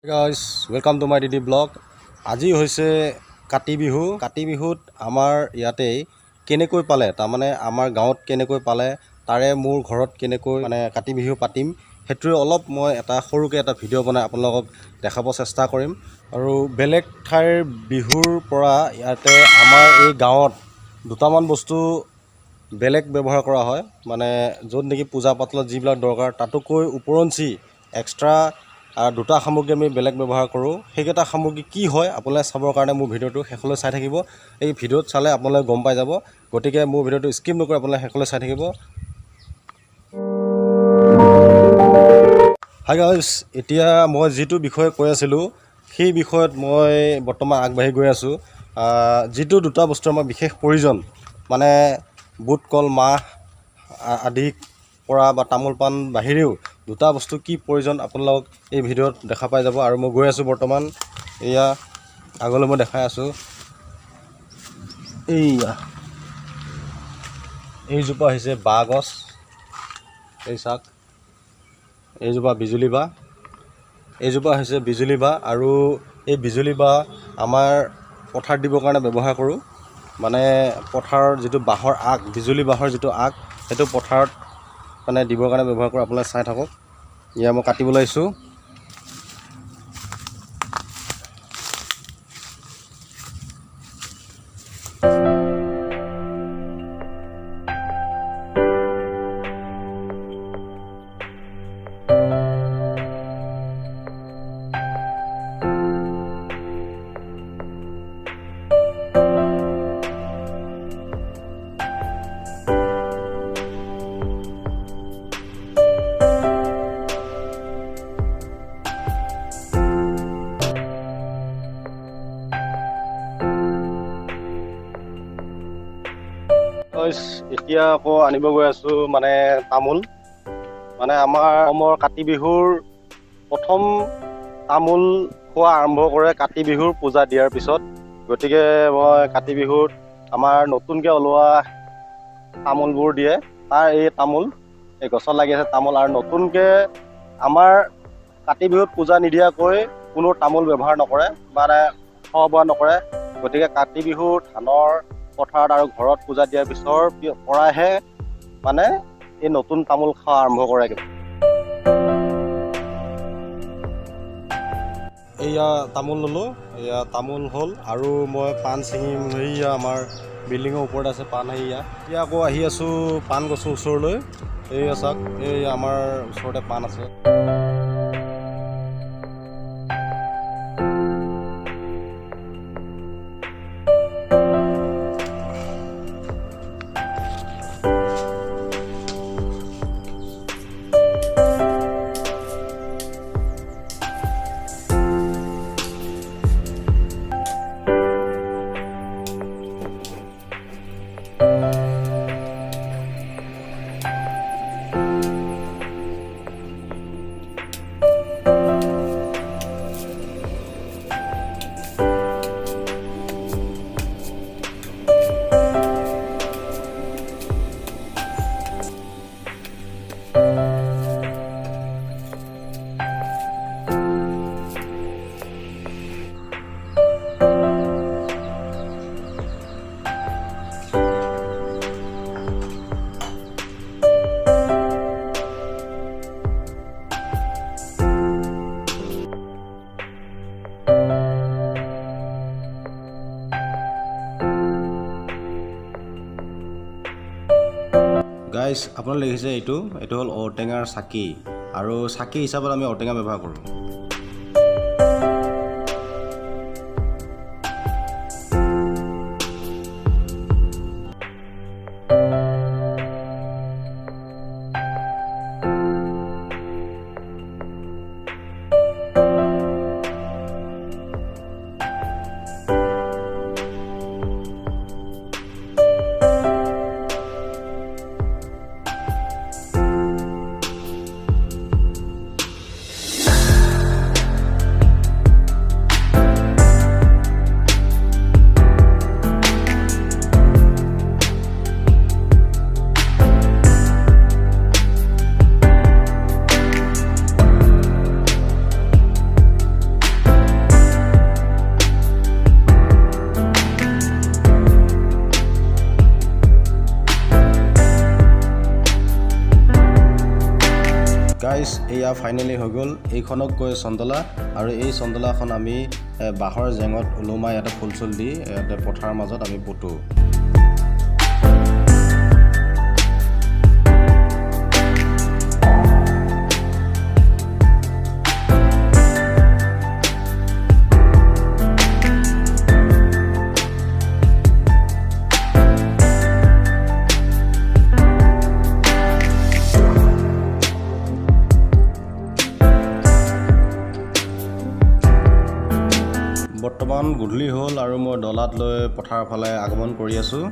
Guys, welcome to my DD vlog. আজি হৈছে কাতি বিহু। কাতি বিহুত আমাৰ ইয়াতে কেনেকৈ পালে তাৰমানে আমাৰ গাঁৱত কেনেকৈ পালে তাৰে মোৰ ঘৰত কেনেকৈ মানে কাতি বিহু পাতিম হেতুৰে অলপ মই এটা সৰুকে এটা ভিডিঅ' বনাই আপোনালোকক দেখাব চেষ্টা কৰিম আৰু বেলেগ ঠাইৰ বিহুৰ পৰা ইয়াতে আমাৰ এই গাঁৱত দুটামান বস্তু বেলেগ ব্যৱহাৰ কৰা হয় মানে য'ত নেকি পূজা পাতলত যিবিলাক দৰকাৰ তাতকৈ ওপৰঞ্চি এক্সট্ৰা দুটা সামগ্ৰী আমি বেলেগ ব্যৱহাৰ কৰোঁ সেইকেইটা সামগ্ৰী কি হয় আপোনালোকে চাবৰ কাৰণে মোৰ ভিডিঅ'টো শেষলৈ চাই থাকিব এই ভিডিঅ'ত চালে আপোনালোকে গম পাই যাব গতিকে মোৰ ভিডিঅ'টো স্কিপ নকৰি আপোনালোকে শেষলৈ চাই থাকিব হাই গাইজ এতিয়া মই যিটো বিষয়ে কৈ আছিলোঁ সেই বিষয়ত মই বৰ্তমান আগবাঢ়ি গৈ আছোঁ যিটো দুটা বস্তু আমাৰ বিশেষ প্ৰয়োজন মানে বুট কল মাহ আদি পৰা বা তামোল পাণ বাহিৰেও দুটা বস্তু কি প্ৰয়োজন আপোনালোক এই ভিডিঅ'ত দেখা পাই যাব আৰু মই গৈ আছোঁ বৰ্তমান এয়া আগলৈ মই দেখাই আছোঁ এইজোপা হৈছে বাঁহ গছ এই চাক এইজোপা বিজুলী বাঁহ এইজোপা হৈছে বিজুলী বাঁহ আৰু এই বিজুলী বাঁহ আমাৰ পথাৰ দিবৰ কাৰণে ব্যৱহাৰ কৰোঁ মানে পথাৰৰ যিটো বাঁহৰ আগ বিজুলী বাঁহৰ যিটো আগ সেইটো পথাৰত মানে দিবৰ কাৰণে ব্যৱহাৰ কৰোঁ আপোনালোকে চাই থাকক এয়া মই কাটিবলৈ আহিছোঁ এতিয়া আকৌ আনিব গৈ আছোঁ মানে তামোল মানে আমাৰ অসমৰ কাতি বিহুৰ প্ৰথম তামোল খোৱা আৰম্ভ কৰে কাতি বিহুৰ পূজা দিয়াৰ পিছত গতিকে মই কাতি বিহুত আমাৰ নতুনকৈ ওলোৱা তামোলবোৰ দিয়ে তাৰ এই তামোল এই গছত লাগি আছে তামোল আৰু নতুনকৈ আমাৰ কাতি বিহুত পূজা নিদিয়াকৈ কোনো তামোল ব্যৱহাৰ নকৰে বা খোৱা বোৱা নকৰে গতিকে কাতি বিহুৰ ধানৰ পথাৰত আৰু ঘৰত পূজা দিয়াৰ পিছৰ পৰাহে মানে এই নতুন তামোল খোৱা আৰম্ভ কৰে এয়া তামোল ল'লোঁ এয়া তামোল হ'ল আৰু মই পাণ ছিঙিম সেয়া আমাৰ বিল্ডিঙৰ ওপৰত আছে পাণ সেয়া এতিয়া আকৌ আহি আছোঁ পাণ গছৰ ওচৰলৈ এয়া চাওক এই আমাৰ ওচৰতে পাণ আছে গাইজ আপোনালোকে দেখিছে এইটো হ'ল ঔটেঙাৰ চাকি আৰু চাকি হিচাপত আমি ঔটেঙা ব্যৱহাৰ কৰোঁ ফাইনেলি হৈ গ'ল। এইখনক কয় চন্দলা আৰু এই চন্দলাখন আমি বাঁহৰ জেঙত ওলোমাই ইয়াতে ফুল চুল দি ইয়াতে পথাৰৰ মাজত আমি পুতোঁ। বৰ্তমান গধূলি হ'ল আৰু মই ডলাত লৈ পথাৰৰ ফালে আগমন কৰি আছোঁ।